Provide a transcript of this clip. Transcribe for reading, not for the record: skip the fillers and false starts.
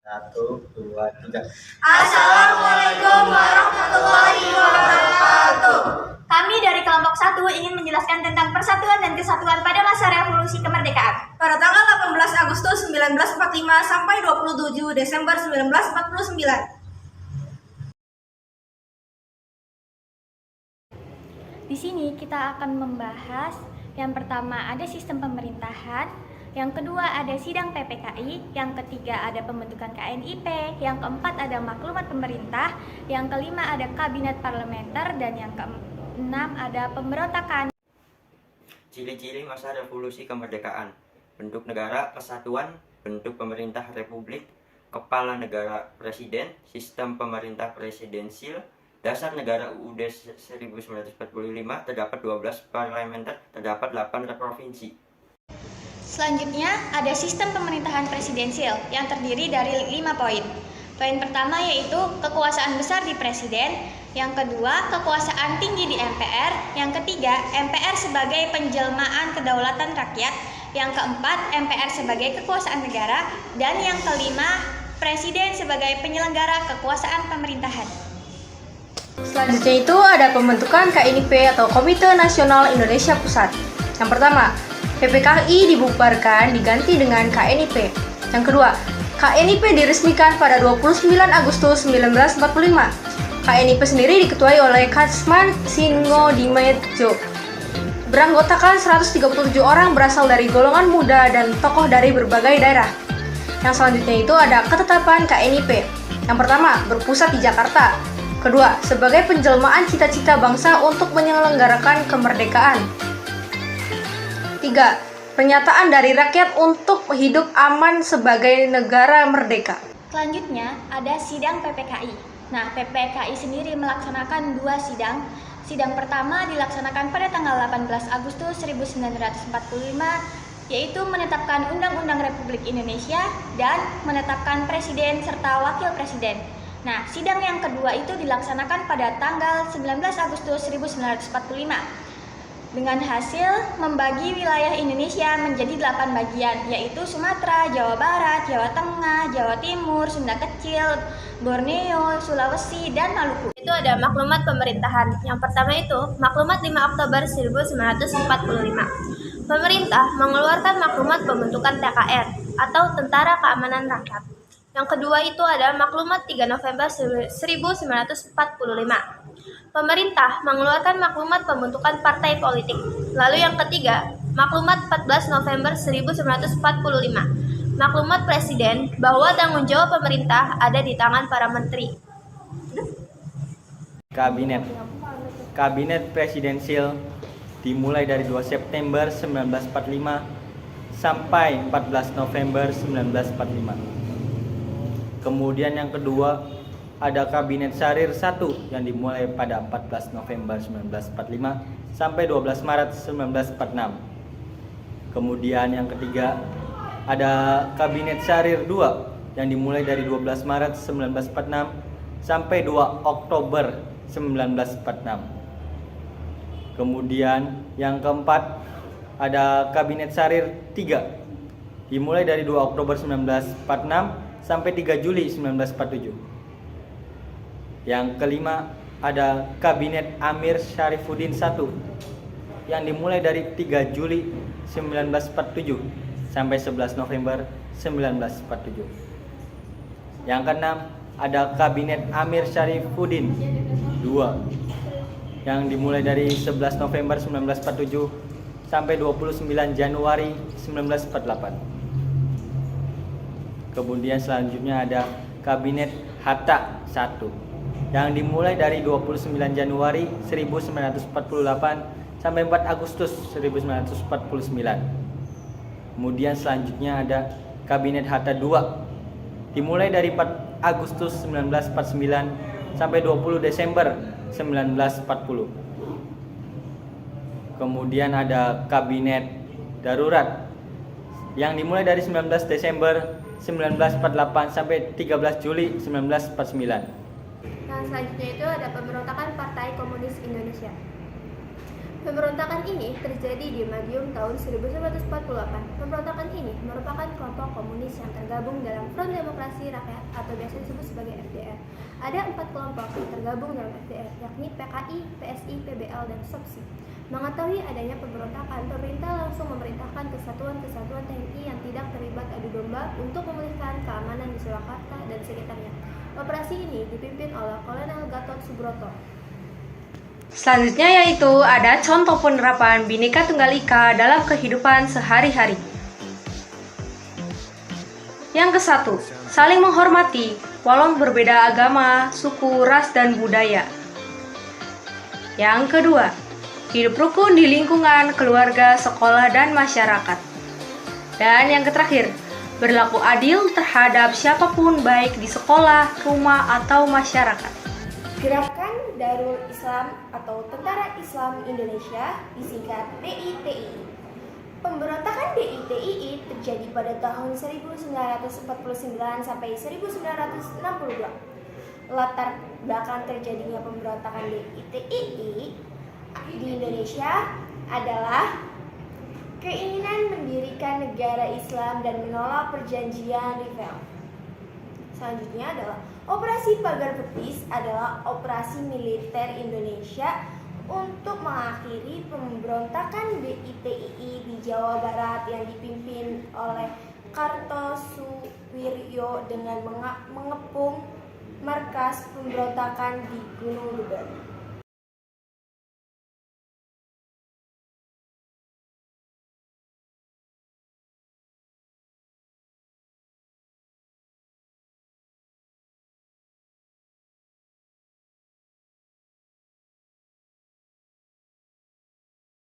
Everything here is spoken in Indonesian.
Satu, dua, tiga. Assalamualaikum warahmatullahi wabarakatuh. Kami dari kelompok 1 ingin menjelaskan tentang persatuan dan kesatuan pada masa revolusi kemerdekaan. Pada tanggal 18 Agustus 1945 sampai 27 Desember 1949. Di sini kita akan membahas yang pertama ada sistem pemerintahan, yang kedua ada sidang PPKI, yang ketiga ada pembentukan KNIP, yang keempat ada maklumat pemerintah, yang kelima ada kabinet parlementer, dan yang keenam ada pemberontakan. Ciri-ciri masa revolusi kemerdekaan: bentuk negara kesatuan, bentuk pemerintah republik, kepala negara presiden, sistem pemerintah presidensil, dasar negara UUD 1945, terdapat 12 parlementer, terdapat 8 provinsi. Selanjutnya ada sistem pemerintahan presidensil yang terdiri dari 5 poin. Poin pertama yaitu kekuasaan besar di presiden, yang kedua kekuasaan tinggi di MPR, yang ketiga MPR sebagai penjelmaan kedaulatan rakyat, yang keempat MPR sebagai kekuasaan negara, dan yang kelima presiden sebagai penyelenggara kekuasaan pemerintahan. Selanjutnya itu ada pembentukan KNIP atau Komite Nasional Indonesia Pusat. Yang pertama, PPKI dibubarkan diganti dengan KNIP. Yang kedua, KNIP diresmikan pada 29 Agustus 1945. KNIP sendiri diketuai oleh Kasman Singodimedjo. Beranggotakan 137 orang berasal dari golongan muda dan tokoh dari berbagai daerah. Yang selanjutnya itu ada ketetapan KNIP. Yang pertama, berpusat di Jakarta. Kedua, sebagai penjelmaan cita-cita bangsa untuk menyelenggarakan kemerdekaan. 3. Pernyataan dari rakyat untuk hidup aman sebagai negara merdeka. Selanjutnya ada sidang PPKI. Nah, PPKI sendiri melaksanakan 2 sidang. Sidang pertama dilaksanakan pada tanggal 18 Agustus 1945, yaitu menetapkan Undang-Undang Republik Indonesia dan menetapkan presiden serta wakil presiden. Nah, sidang yang kedua itu dilaksanakan pada tanggal 19 Agustus 1945 dengan hasil membagi wilayah Indonesia menjadi 8 bagian, yaitu Sumatera, Jawa Barat, Jawa Tengah, Jawa Timur, Sunda Kecil, Borneo, Sulawesi, dan Maluku. Itu ada maklumat pemerintahan. Yang pertama itu maklumat 5 Oktober 1945. Pemerintah mengeluarkan maklumat pembentukan TKR atau Tentara Keamanan Rakyat. Yang kedua itu ada maklumat 3 November 1945. Pemerintah mengeluarkan maklumat pembentukan partai politik. Lalu yang ketiga, maklumat 14 November 1945. Maklumat presiden bahwa tanggung jawab pemerintah ada di tangan para menteri. Kabinet presidensil dimulai dari 2 September 1945 sampai 14 November 1945. Kemudian yang kedua ada Kabinet Syahrir 1 yang dimulai pada 14 November 1945 sampai 12 Maret 1946. Kemudian yang ketiga ada Kabinet Syahrir 2 yang dimulai dari 12 Maret 1946 sampai 2 Oktober 1946. Kemudian yang keempat ada Kabinet Syahrir 3 dimulai dari 2 Oktober 1946 sampai 3 Juli 1947. Yang kelima ada Kabinet Amir Syarifuddin I yang dimulai dari 3 Juli 1947 sampai 11 November 1947. Yang keenam ada Kabinet Amir Syarifuddin II yang dimulai dari 11 November 1947 sampai 29 Januari 1948. Kemudian selanjutnya ada Kabinet Hatta I yang dimulai dari 29 Januari 1948 sampai 4 Agustus 1949. Kemudian selanjutnya ada Kabinet Hatta II dimulai dari 4 Agustus 1949 sampai 20 Desember 1940. Kemudian ada Kabinet Darurat yang dimulai dari 19 Desember 1948 sampai 13 Juli 1949. Nah, selanjutnya itu ada pemberontakan Partai Komunis Indonesia. Pemberontakan ini terjadi di Madiun tahun 1948. Pemberontakan ini merupakan kelompok komunis yang tergabung dalam Front Demokrasi Rakyat atau biasa disebut sebagai FDR. Ada 4 kelompok yang tergabung dalam FDR, yakni PKI, PSI, PBL, dan SOPSI. Mengetahui adanya pemberontakan, pemerintah langsung memerintahkan kesatuan-kesatuan TNI yang tidak terlibat adu domba untuk memulihkan keamanan di Surakarta dan sekitarnya. Operasi ini dipimpin oleh Kolonel Gatot Subroto. Selanjutnya yaitu ada contoh penerapan Bhinneka Tunggal Ika dalam kehidupan sehari-hari. Yang ke-1, saling menghormati walau berbeda agama, suku, ras, dan budaya. Yang kedua, hidup rukun di lingkungan keluarga, sekolah, dan masyarakat. Dan yang terakhir, berlaku adil terhadap siapapun baik di sekolah, rumah, atau masyarakat. Gerakan Darul Islam atau Tentara Islam Indonesia disingkat DITII. Pemberontakan DITII terjadi pada tahun 1949 sampai 1962. Latar belakang terjadinya pemberontakan DITII di Indonesia adalah keinginan mendirikan negara Islam dan menolak perjanjian Revelle. Selanjutnya adalah Operasi Pagar Betis adalah operasi militer Indonesia untuk mengakhiri pemberontakan DITII di Jawa Barat yang dipimpin oleh Kartosuwiryo dengan mengepung markas pemberontakan di Gunung Luber.